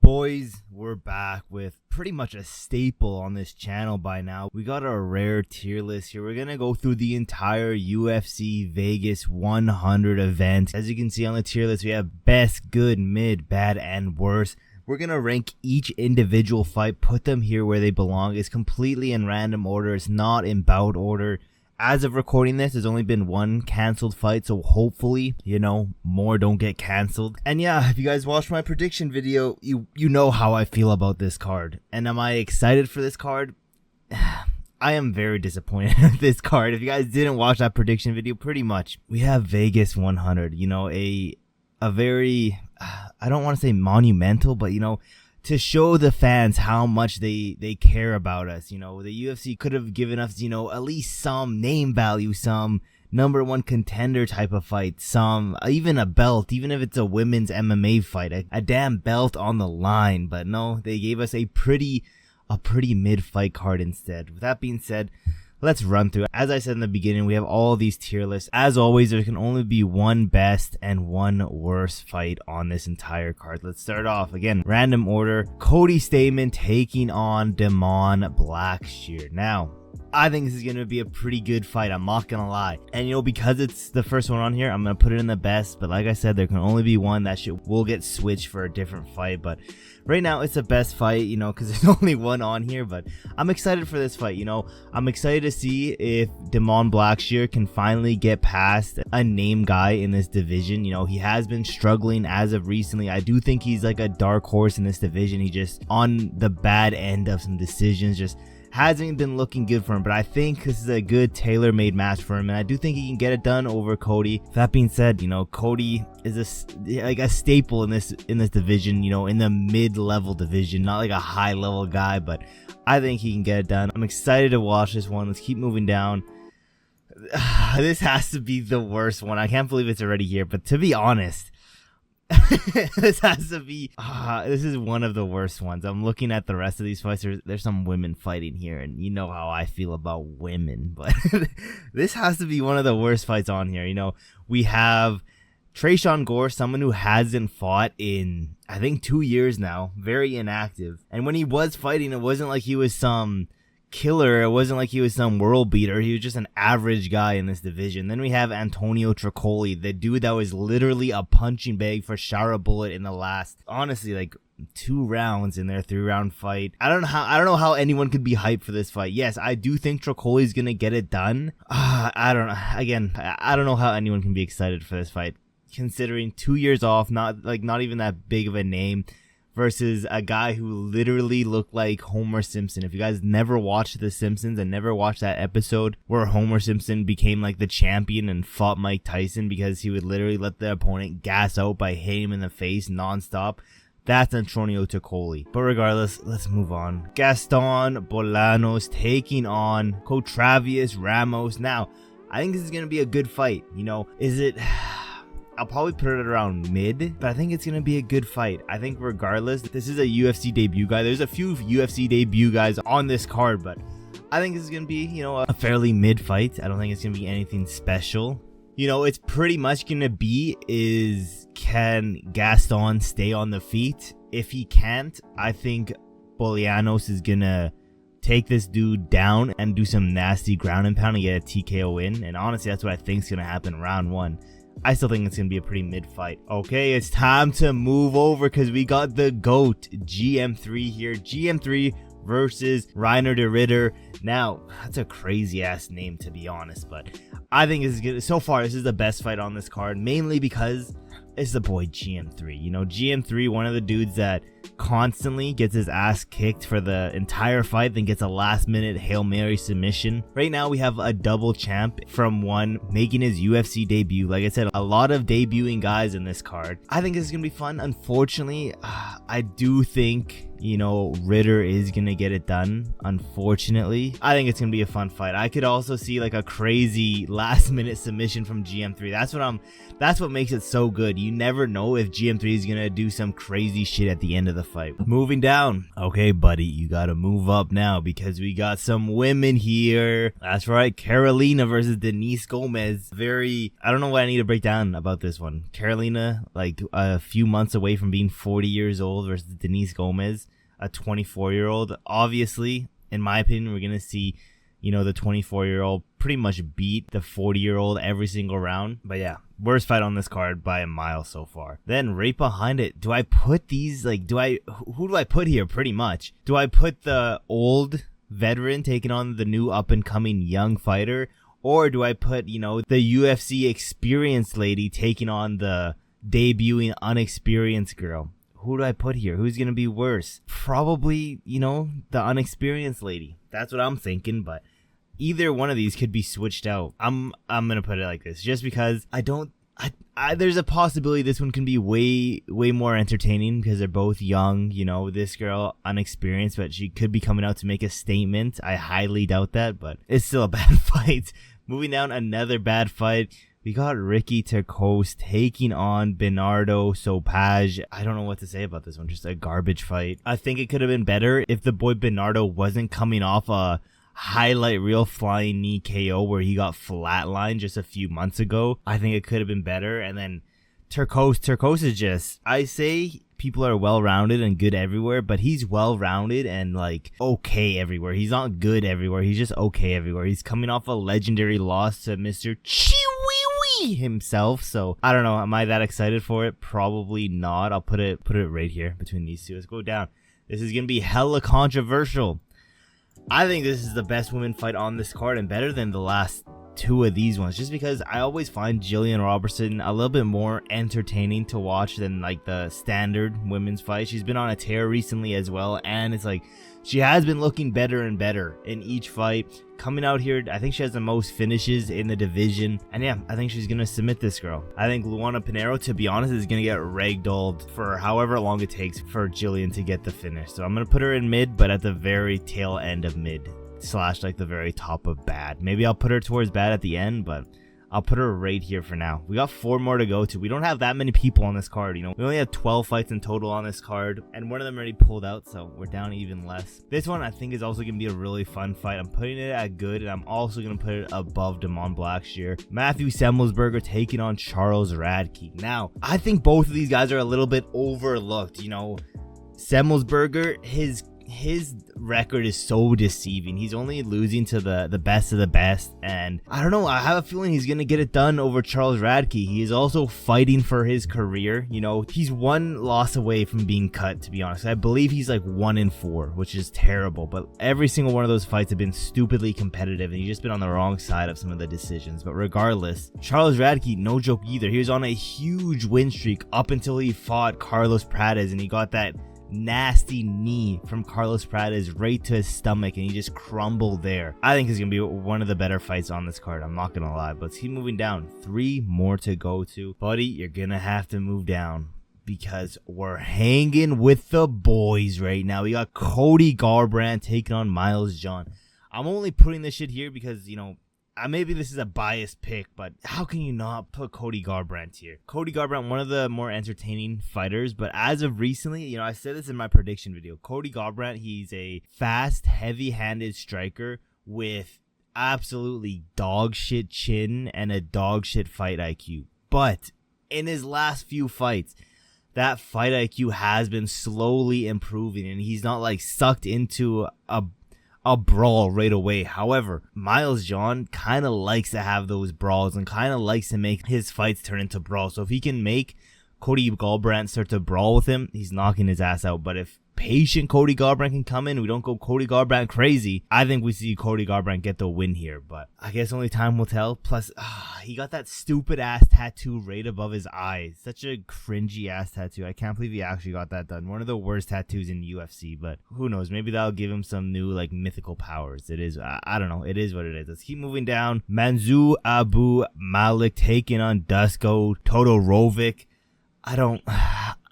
Boys, we're back with pretty much a staple on this channel by now. We got our rare tier list here. We're gonna go through the entire UFC Vegas 100 event. As you can see on the tier list, we have best, good, mid, bad, and worst. We're gonna rank each individual fight, put them here where they belong. It's completely in random order. It's not in bout order. As of recording this, there's only been one canceled fight, so hopefully, more don't get canceled. And yeah, if you guys watched my prediction video, you know how I feel about this card. And am I excited for this card? I am very disappointed with this card. If you guys didn't watch that prediction video, pretty much, we have Vegas 100, a very, I don't want to say monumental, but to show the fans how much they care about us. The UFC could have given us, at least some name value, some #1 contender type of fight, even a belt, even if it's a women's MMA fight, a damn belt on the line. But no, they gave us a pretty mid fight card instead. With that being said, let's run through. As I said in the beginning, we have all these tier lists. As always, there can only be one best and one worst fight on this entire card. Let's start off, again, random order. Cody Stamann taking on Damon Blackshear. Now, I think this is going to be a pretty good fight. I'm not going to lie. And, because it's the first one on here, I'm going to put it in the best. But like I said, there can only be one. That shit will get switched for a different fight. But right now, it's the best fight, because there's only one on here. But I'm excited for this fight, I'm excited to see if Damon Blackshear can finally get past a name guy in this division. He has been struggling as of recently. I do think he's like a dark horse in this division. He just on the bad end of some decisions, just hasn't been looking good for him, but I think this is a good tailor-made match for him, and I do think he can get it done over Cody. That being said, Cody is a staple in this division, in the mid-level division, not like a high-level guy, but I think he can get it done. I'm excited to watch this one. Let's keep moving down. This has to be the worst one. I can't believe it's already here, but to be honest, this has to be this is one of the worst ones. I'm looking at the rest of these fights. There's some women fighting here, and you know how I feel about women, but this has to be one of the worst fights on here. We have Tresean Gore, someone who hasn't fought in I think 2 years now, very inactive, and when he was fighting, it wasn't like he was some killer. It wasn't like he was some world beater. He was just an average guy in this division. Then we have Antonio Tricoli, the dude that was literally a punching bag for Shara Bullet in the last, honestly, like 2 rounds in their 3-round fight. I don't know how anyone could be hyped for this fight. Yes, I do think Tricoli's gonna get it done. I don't know. Again, I don't know how anyone can be excited for this fight, considering 2 years off, not even that big of a name, versus a guy who literally looked like Homer Simpson. If you guys never watched The Simpsons and never watched that episode where Homer Simpson became like the champion and fought Mike Tyson because he would literally let the opponent gas out by hitting him in the face nonstop, that's Antonio Tricoli. But regardless, let's move on. Gaston Bolanos taking on Cotravius Ramos. Now, I think this is going to be a good fight. Is it... I'll probably put it around mid, but I think it's going to be a good fight. I think regardless, this is a UFC debut guy. There's a few UFC debut guys on this card, but I think this is going to be, a fairly mid fight. I don't think it's going to be anything special. It's pretty much going to be can Gaston stay on the feet? If he can't, I think Bolanos is going to take this dude down and do some nasty ground and pound and get a TKO win. And honestly, that's what I think is going to happen round 1. I still think it's going to be a pretty mid fight. Okay, it's time to move over because we got the GOAT GM3 here. GM3 versus Reiner de Ritter. Now, that's a crazy ass name to be honest, but I think this is good. So far, this is the best fight on this card, mainly because it's the boy GM3. GM3, one of the dudes that constantly gets his ass kicked for the entire fight, then gets a last minute Hail Mary submission. Right now we have a double champ from one making his UFC debut. Like I said, a lot of debuting guys in this card. I think this is gonna be fun. Unfortunately, I do think Ritter is gonna get it done. Unfortunately, I think it's gonna be a fun fight. I could also see like a crazy last minute submission from GM3. That's what makes it so good. You never know if GM3 is gonna do some crazy shit at the end of the the fight. Moving down. Okay, buddy, you gotta move up now because we got some women here. That's right, Karolina versus Denise Gomes. I don't know what I need to break down about this one. Karolina, like a few months away from being 40 years old versus Denise Gomes, a 24-year-old. Obviously, in my opinion, we're gonna see, you know, the 24-year-old pretty much beat the 40-year-old every single round. But yeah, worst fight on this card by a mile so far. Then right behind it, do I put these, like, who do I put here pretty much? Do I put the old veteran taking on the new up-and-coming young fighter? Or do I put, you know, the UFC experienced lady taking on the debuting unexperienced girl? Who do I put here? Who's going to be worse? Probably, you know, the unexperienced lady. That's what I'm thinking, but either one of these could be switched out. I'm going to put it like this, just because there's a possibility this one can be way more entertaining because they're both young. You know, this girl unexperienced, but she could be coming out to make a statement. I highly doubt that, but it's still a bad fight. Moving down, another bad fight. We got Ricky Turcios taking on Benardo Sopaj. I don't know what to say about this one. Just a garbage fight. I think it could have been better if the boy Benardo wasn't coming off a highlight reel flying knee KO where he got flatlined just a few months ago. I think it could have been better. And then Turcios is just, I say people are well-rounded and good everywhere, but he's well-rounded and like okay everywhere. He's not good everywhere. He's just okay everywhere. He's coming off a legendary loss to Mr. Chiwiwi himself. So I don't know. Am I that excited for it? Probably not. I'll put it right here between these two. Let's go down. This is going to be hella controversial. I think this is the best women fight on this card and better than the last two of these ones, just because I always find Jillian Robertson a little bit more entertaining to watch than like the standard women's fight. She's been on a tear recently as well, and it's like she has been looking better and better in each fight. Coming out here, I think she has the most finishes in the division, and yeah, I think she's gonna submit this girl. I think Luana Pinheiro, to be honest, is gonna get ragdolled for however long it takes for Jillian to get the finish. So I'm gonna put her in mid, but at the very tail end of mid / like the very top of bad. Maybe I'll put her towards bad at the end, but I'll put her right here for now. We got 4 more to go to. We don't have that many people on this card, you know. We only have 12 fights in total on this card, and one of them already pulled out, so we're down even less. This one I think is also going to be a really fun fight. I'm putting it at good, and I'm also going to put it above Damon Blackshear. Matthew Semelsberger taking on Charles Radke. Now, I think both of these guys are a little bit overlooked, you know. Semelsberger, his record is so deceiving. He's only losing to the best of the best, and I don't know, I have a feeling he's gonna get it done over Charles Radke. He is also fighting for his career. You know, he's one loss away from being cut, to be honest. I believe he's like 1-4, which is terrible, but every single one of those fights have been stupidly competitive, and he's just been on the wrong side of some of the decisions. But regardless, Charles Radke, no joke either. He was on a huge win streak up until he fought Carlos Prates, and he got that nasty knee from Carlos Prates right to his stomach, and he just crumbled there. I think it's gonna be one of the better fights on this card, I'm not gonna lie. But let's keep moving down. 3 more to go to. Buddy, you're gonna have to move down because we're hanging with the boys right now. We got Cody Garbrandt taking on Miles John. I'm only putting this shit here because, you know, maybe this is a biased pick, but how can you not put Cody Garbrandt here? Cody Garbrandt, one of the more entertaining fighters, but as of recently, you know, I said this in my prediction video. Cody Garbrandt, he's a fast, heavy-handed striker with absolutely dog shit chin and a dog shit fight IQ. But in his last few fights, that fight IQ has been slowly improving, and he's not like sucked into a brawl right away. However, Miles John kind of likes to have those brawls and kind of likes to make his fights turn into brawls. So if he can make Cody Garbrandt start to brawl with him, he's knocking his ass out. But if patient Cody Garbrandt can come in, we don't go Cody Garbrandt crazy, I think we see Cody Garbrandt get the win here. But I guess only time will tell. Plus, he got that stupid ass tattoo right above his eyes. Such a cringy ass tattoo. I can't believe he actually got that done. One of the worst tattoos in UFC, but who knows? Maybe that'll give him some new like mythical powers. It is, I don't know. It is what it is. Let's keep moving down. Manzu Abu Malik taking on Dusko Todorovic. I don't...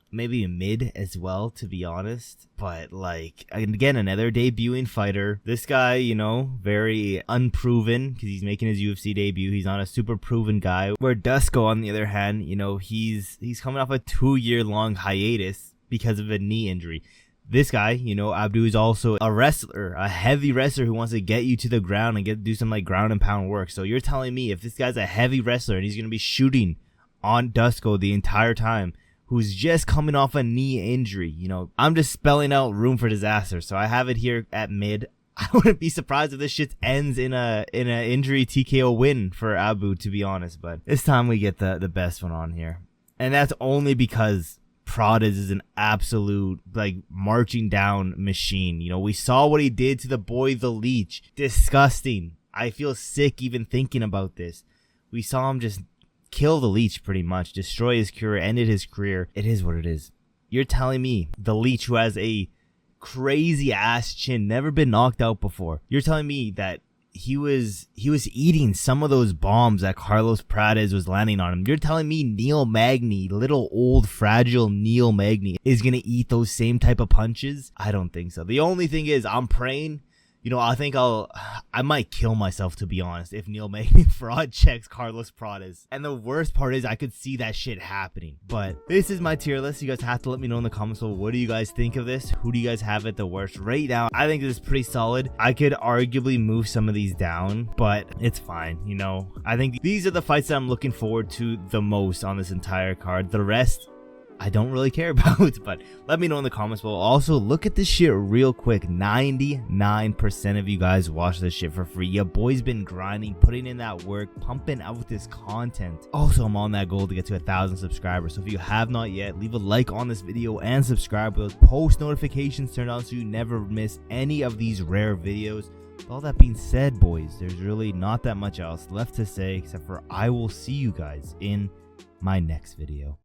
Maybe a mid as well, to be honest. But, like, again, another debuting fighter. This guy, you know, very unproven because he's making his UFC debut. He's not a super proven guy. Where Dusko, on the other hand, you know, he's coming off a 2-year-long hiatus because of a knee injury. This guy, you know, Abdu is also a wrestler, a heavy wrestler who wants to get you to the ground and do some like ground and pound work. So you're telling me if this guy's a heavy wrestler and he's going to be shooting on Dusko the entire time, who's just coming off a knee injury, you know, I'm just spelling out room for disaster. So I have it here at mid. I wouldn't be surprised if this shit ends in a injury TKO win for Abu, to be honest. But this time we get the best one on here. And that's only because Prates is an absolute, like, marching down machine. You know, we saw what he did to the boy, the Leech. Disgusting. I feel sick even thinking about this. We saw him just kill the Leech pretty much. Destroy his career, ended his career. It is what it is. You're telling me the Leech, who has a crazy ass chin, never been knocked out before, you're telling me that he was eating some of those bombs that Carlos Prates was landing on him? You're telling me Neil Magny, little old fragile Neil Magny, is gonna eat those same type of punches? I don't think so. The only thing is, I'm praying, you know, I might kill myself, to be honest, if Neil Magny fraud checks Carlos Prates. And the worst part is I could see that shit happening. But this is my tier list. You guys have to let me know in the comments below, what do you guys think of this? Who do you guys have it the worst? Right now, I think this is pretty solid. I could arguably move some of these down, but it's fine. You know, I think these are the fights that I'm looking forward to the most on this entire card. The rest, I don't really care about, but let me know in the comments below. Also, look at this shit real quick. 99% of you guys watch this shit for free. Your boy's been grinding, putting in that work, pumping out this content. Also, I'm on that goal to get to 1,000 subscribers. So if you have not yet, leave a like on this video and subscribe with those post notifications turned on so you never miss any of these rare videos. With all that being said, boys, there's really not that much else left to say except for I will see you guys in my next video.